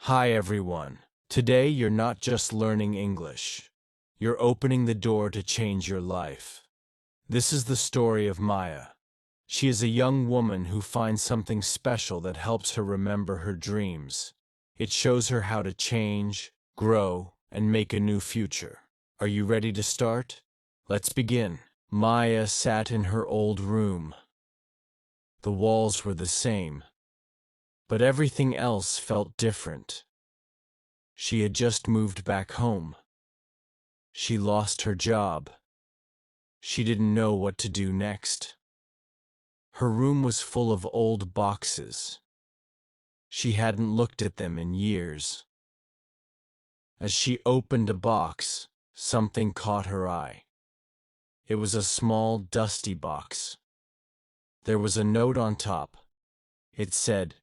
Hi everyone. Today you're not just learning English. You're opening the door to change your life. This is the story of Maya. She is a young woman who finds something special that helps her remember her dreams. It shows her how to change, grow, and make a new future. Are you ready to start? Let's begin. Maya sat in her old room. The walls were the same, but everything else felt different. She had just moved back home. She lost her job. She didn't know what to do next. Her room was full of old boxes. She hadn't looked at them in years. As she opened a box, something caught her eye. It was a small, dusty box. There was a note on top. It said,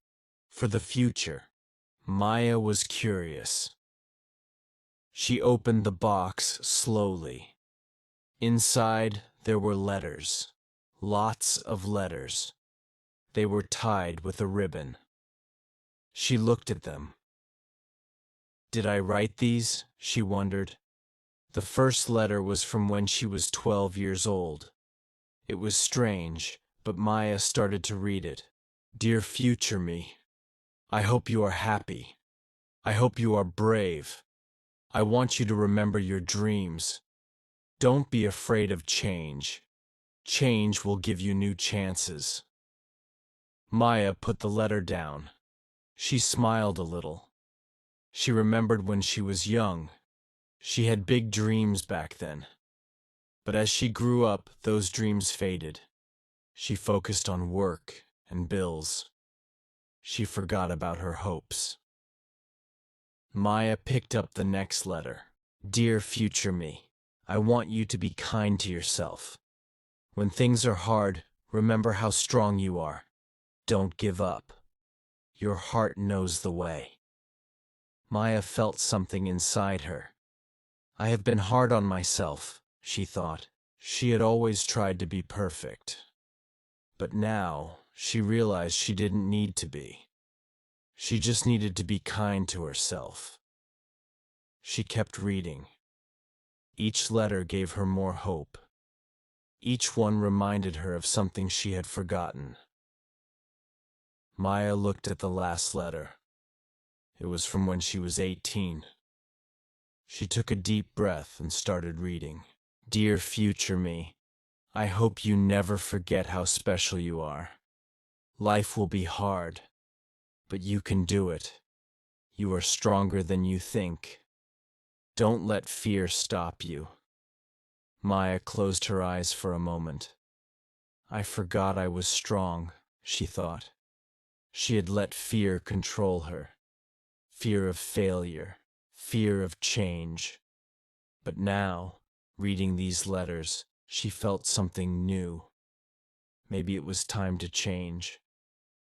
"For the future." Maya was curious. She opened the box slowly. Inside, there were letters. Lots of letters. They were tied with a ribbon. She looked at them. Did I write these? She wondered. The first letter was from when she was 12 years old. It was strange, but Maya started to read it. Dear future me, I hope you are happy. I hope you are brave. I want you to remember your dreams. Don't be afraid of change. Change will give you new chances. Maya put the letter down. She smiled a little. She remembered when she was young. She had big dreams back then. But as she grew up, those dreams faded. She focused on work and bills. She forgot about her hopes. Maya picked up the next letter. Dear future me, I want you to be kind to yourself. When things are hard, remember how strong you are. Don't give up. Your heart knows the way. Maya felt something inside her. I have been hard on myself, she thought. She had always tried to be perfect. But now, she realized she didn't need to be. She just needed to be kind to herself. She kept reading. Each letter gave her more hope. Each one reminded her of something she had forgotten. Maya looked at the last letter. It was from when she was 18. She took a deep breath and started reading. Dear future me, I hope you never forget how special you are. Life will be hard, but you can do it. You are stronger than you think. Don't let fear stop you. Maya closed her eyes for a moment. I forgot I was strong, she thought. She had let fear control her. Fear of failure, fear of change. But now, reading these letters, she felt something new. Maybe it was time to change.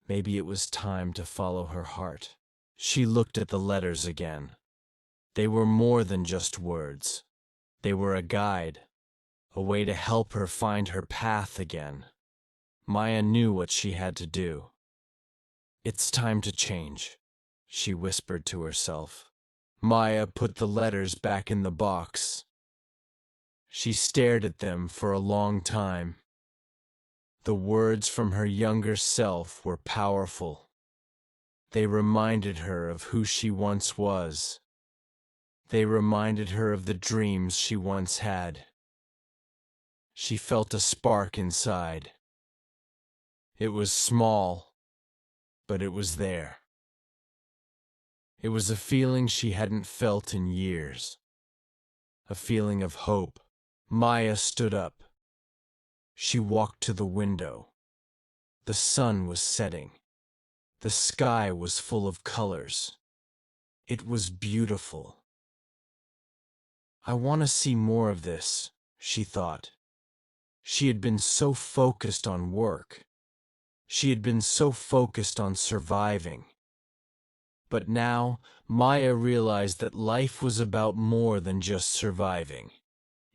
Maybe it was time to follow her heart. She looked at the letters again. They were more than just words. They were a guide, a way to help her find her path again. Maya knew what she had to do. It's time to change, she whispered to herself. Maya put the letters back in the box. She stared at them for a long time. The words from her younger self were powerful. They reminded her of who she once was. They reminded her of the dreams she once had. She felt a spark inside. It was small, but it was there. It was a feeling she hadn't felt in years. A feeling of hope. Maya stood up. She walked to the window. The sun was setting. The sky was full of colors. It was beautiful. I want to see more of this, she thought. She had been so focused on work. She had been so focused on surviving. But now, Maya realized that life was about more than just surviving.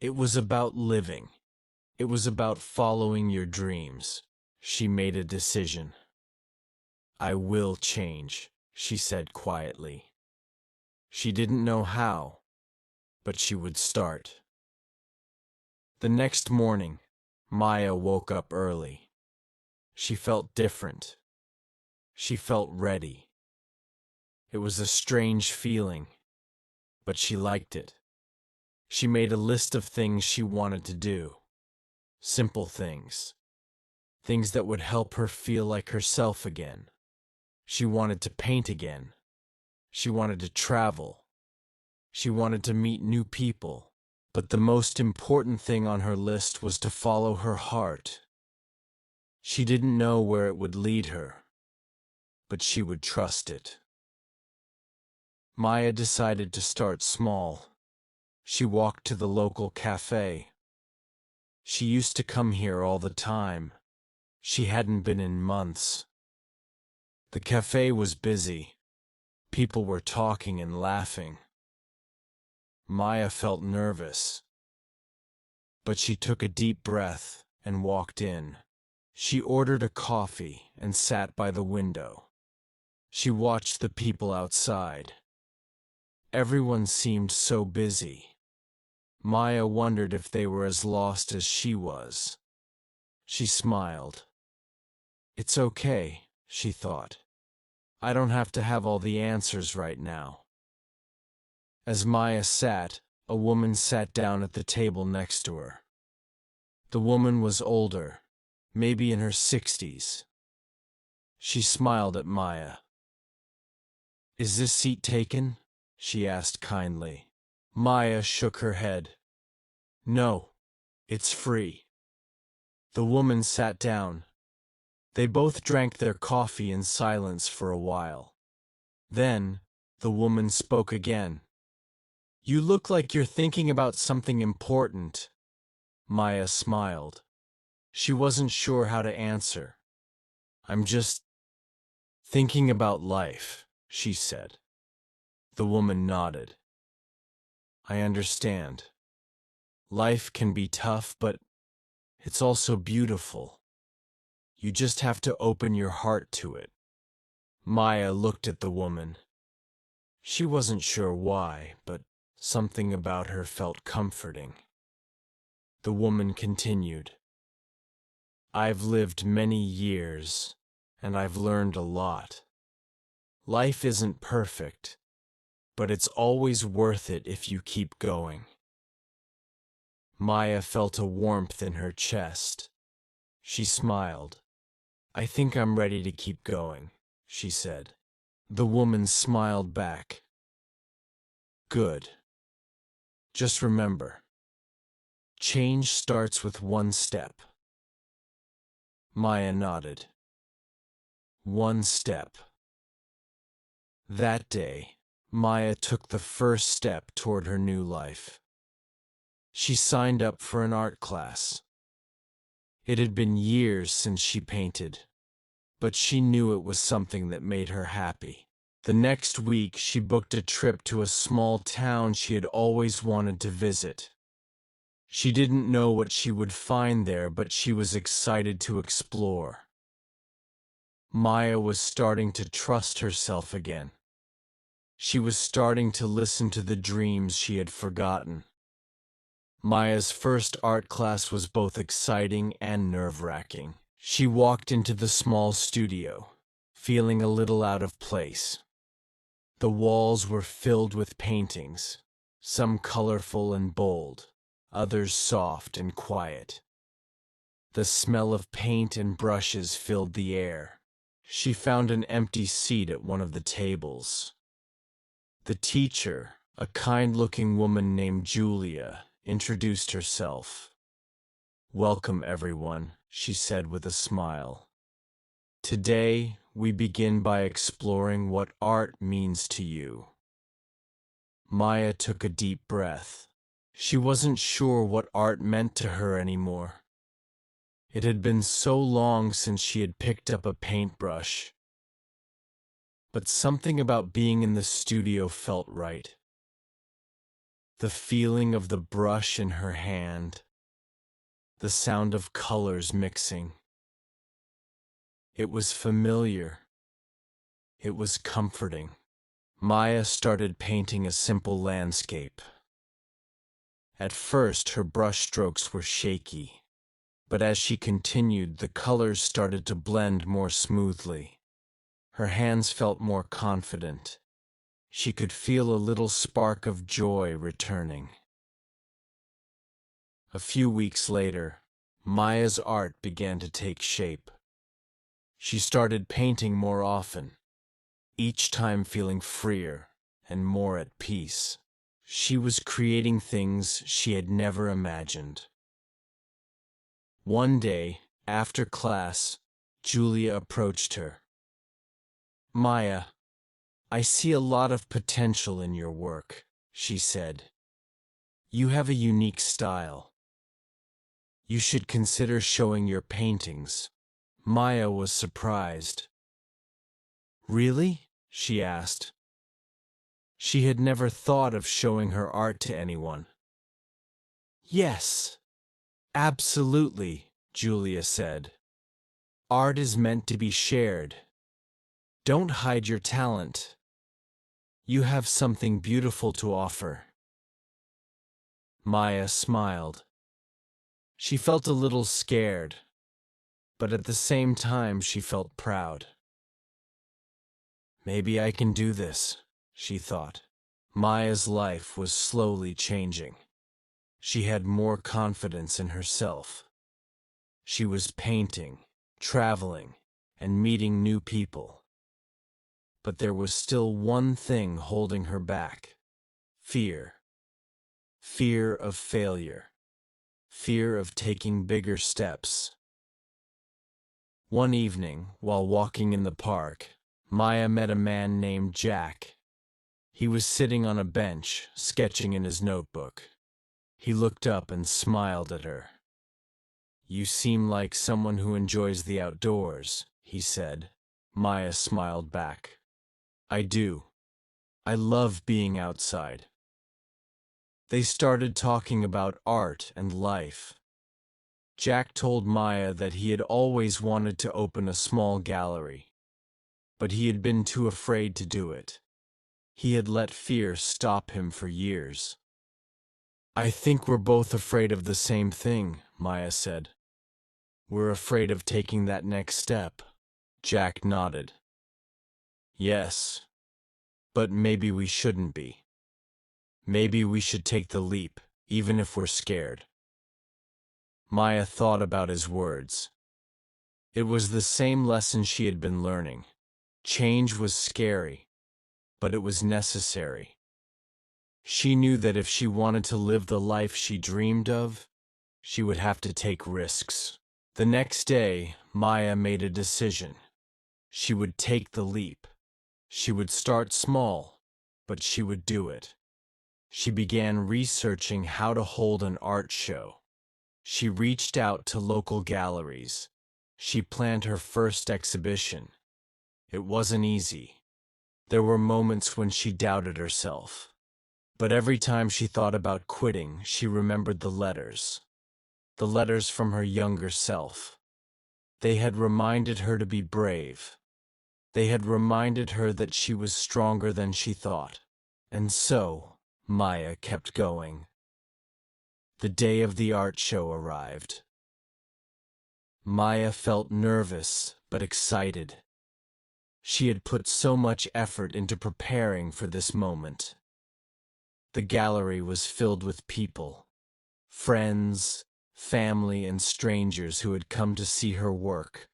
It was about living. It was about following your dreams. She made a decision. I will change, she said quietly. She didn't know how, but she would start. The next morning, Maya woke up early. She felt different. She felt ready. It was a strange feeling, but she liked it. She made a list of things she wanted to do. Simple things. Things that would help her feel like herself again. She wanted to paint again. She wanted to travel. She wanted to meet new people. But the most important thing on her list was to follow her heart. She didn't know where it would lead her, but she would trust it. Maya decided to start small. She walked to the local cafe. She used to come here all the time. She hadn't been in months. The cafe was busy. People were talking and laughing. Maya felt nervous, but she took a deep breath and walked in. She ordered a coffee and sat by the window. She watched the people outside. Everyone seemed so busy. Maya wondered if they were as lost as she was. She smiled. It's okay, she thought. I don't have to have all the answers right now. As Maya sat, a woman sat down at the table next to her. The woman was older, maybe in her 60s. She smiled at Maya. Is this seat taken? She asked kindly. Maya shook her head. No, it's free. The woman sat down. They both drank their coffee in silence for a while. Then, the woman spoke again. You look like you're thinking about something important. Maya smiled. She wasn't sure how to answer. I'm just thinking about life, she said. The woman nodded. I understand. Life can be tough, but it's also beautiful. You just have to open your heart to it. Maya looked at the woman. She wasn't sure why, but something about her felt comforting. The woman continued. I've lived many years, and I've learned a lot. Life isn't perfect, but it's always worth it if you keep going. Maya felt a warmth in her chest. She smiled. I think I'm ready to keep going, she said. The woman smiled back. Good. Just remember, change starts with one step. Maya nodded. One step. That day, Maya took the first step toward her new life. She signed up for an art class. It had been years since she painted, but she knew it was something that made her happy. The next week, she booked a trip to a small town she had always wanted to visit. She didn't know what she would find there, but she was excited to explore. Maya was starting to trust herself again. She was starting to listen to the dreams she had forgotten. Maya's first art class was both exciting and nerve-wracking. She walked into the small studio, feeling a little out of place. The walls were filled with paintings, some colorful and bold, others soft and quiet. The smell of paint and brushes filled the air. She found an empty seat at one of the tables. The teacher, a kind-looking woman named Julia, introduced herself. Welcome, everyone, she said with a smile. Today, we begin by exploring what art means to you. Maya took a deep breath. She wasn't sure what art meant to her anymore. It had been so long since she had picked up a paintbrush. But something about being in the studio felt right. The feeling of the brush in her hand, the sound of colors mixing. It was familiar. It was comforting. Maya started painting a simple landscape. At first, her brushstrokes were shaky, but as she continued, the colors started to blend more smoothly. Her hands felt more confident. She could feel a little spark of joy returning. A few weeks later, Maya's art began to take shape. She started painting more often, each time feeling freer and more at peace. She was creating things she had never imagined. One day, after class, Julia approached her. "Maya, I see a lot of potential in your work," she said. "You have a unique style. You should consider showing your paintings." Maya was surprised. "Really?" she asked. She had never thought of showing her art to anyone. "Yes, absolutely," Julia said. "Art is meant to be shared. Don't hide your talent. You have something beautiful to offer." Maya smiled. She felt a little scared, but at the same time she felt proud. "Maybe I can do this," she thought. Maya's life was slowly changing. She had more confidence in herself. She was painting, traveling, and meeting new people. But there was still one thing holding her back: fear. Fear of failure. Fear of taking bigger steps. One evening, while walking in the park, Maya met a man named Jack. He was sitting on a bench, sketching in his notebook. He looked up and smiled at her. "You seem like someone who enjoys the outdoors," he said. Maya smiled back. "I do. I love being outside." They started talking about art and life. Jack told Maya that he had always wanted to open a small gallery, but he had been too afraid to do it. He had let fear stop him for years. "I think we're both afraid of the same thing," Maya said. "We're afraid of taking that next step." Jack nodded. "Yes, but maybe we shouldn't be. Maybe we should take the leap, even if we're scared." Maya thought about his words. It was the same lesson she had been learning. Change was scary, but it was necessary. She knew that if she wanted to live the life she dreamed of, she would have to take risks. The next day, Maya made a decision. She would take the leap. She would start small, but she would do it. She began researching how to hold an art show. She reached out to local galleries. She planned her first exhibition. It wasn't easy. There were moments when she doubted herself. But every time she thought about quitting, she remembered the letters. The letters from her younger self. They had reminded her to be brave. They had reminded her that she was stronger than she thought. And so, Maya kept going. The day of the art show arrived. Maya felt nervous, but excited. She had put so much effort into preparing for this moment. The gallery was filled with people, friends, family, and strangers who had come to see her work.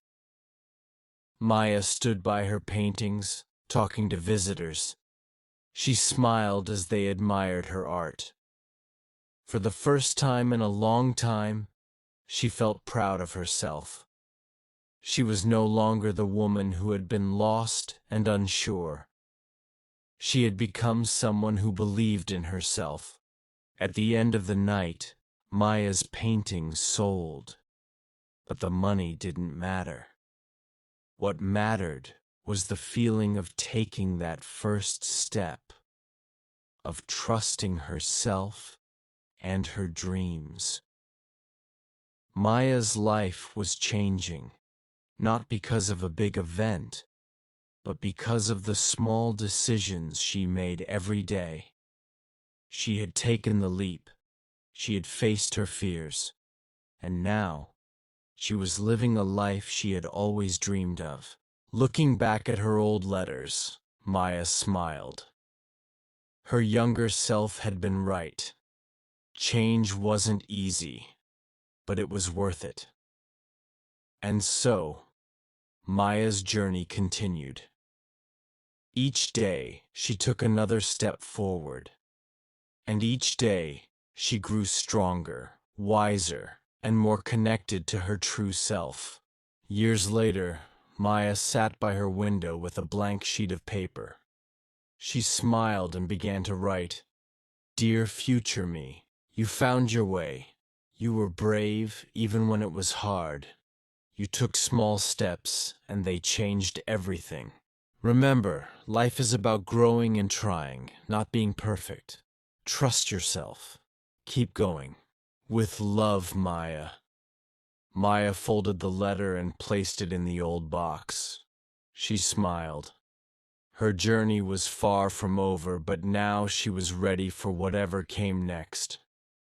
Maya stood by her paintings, talking to visitors. She smiled as they admired her art. For the first time in a long time, she felt proud of herself. She was no longer the woman who had been lost and unsure. She had become someone who believed in herself. At the end of the night, Maya's paintings sold, but the money didn't matter. What mattered was the feeling of taking that first step, of trusting herself and her dreams. Maya's life was changing, not because of a big event, but because of the small decisions she made every day. She had taken the leap. She had faced her fears. And now, she was living a life she had always dreamed of. Looking back at her old letters, Maya smiled. Her younger self had been right. Change wasn't easy, but it was worth it. And so, Maya's journey continued. Each day, she took another step forward. And each day, she grew stronger, wiser, and more connected to her true self. Years later, Maya sat by her window with a blank sheet of paper. She smiled and began to write, "Dear future me, you found your way. You were brave even when it was hard. You took small steps, and they changed everything. Remember, life is about growing and trying, not being perfect. Trust yourself. Keep going. With love, Maya." Maya folded the letter and placed it in the old box. She smiled. Her journey was far from over, but now she was ready for whatever came next.